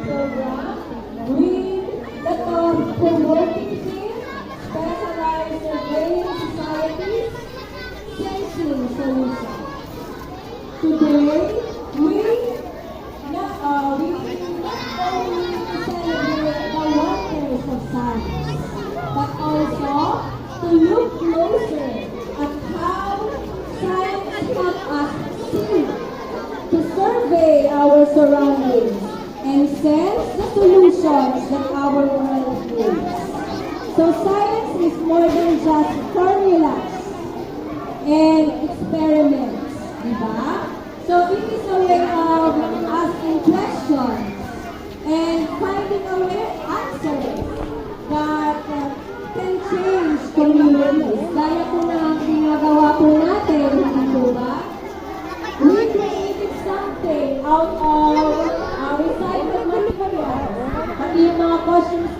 program with the thought-provoking theme, Specialized Surveying Societies, Sensing Solutions. Today, we not only celebrate the wonders of science, but also to look closer at how science helps us see, to survey our surroundings, and sense the solutions that our world needs. So science is more than just formulas and experiments, diba? So it is a way of asking questions and finding a way answers that can change communities. Gaya po na ang ginagawa po natin, hindi po ba? We created something out of recycled materials. Pati yung mga costumes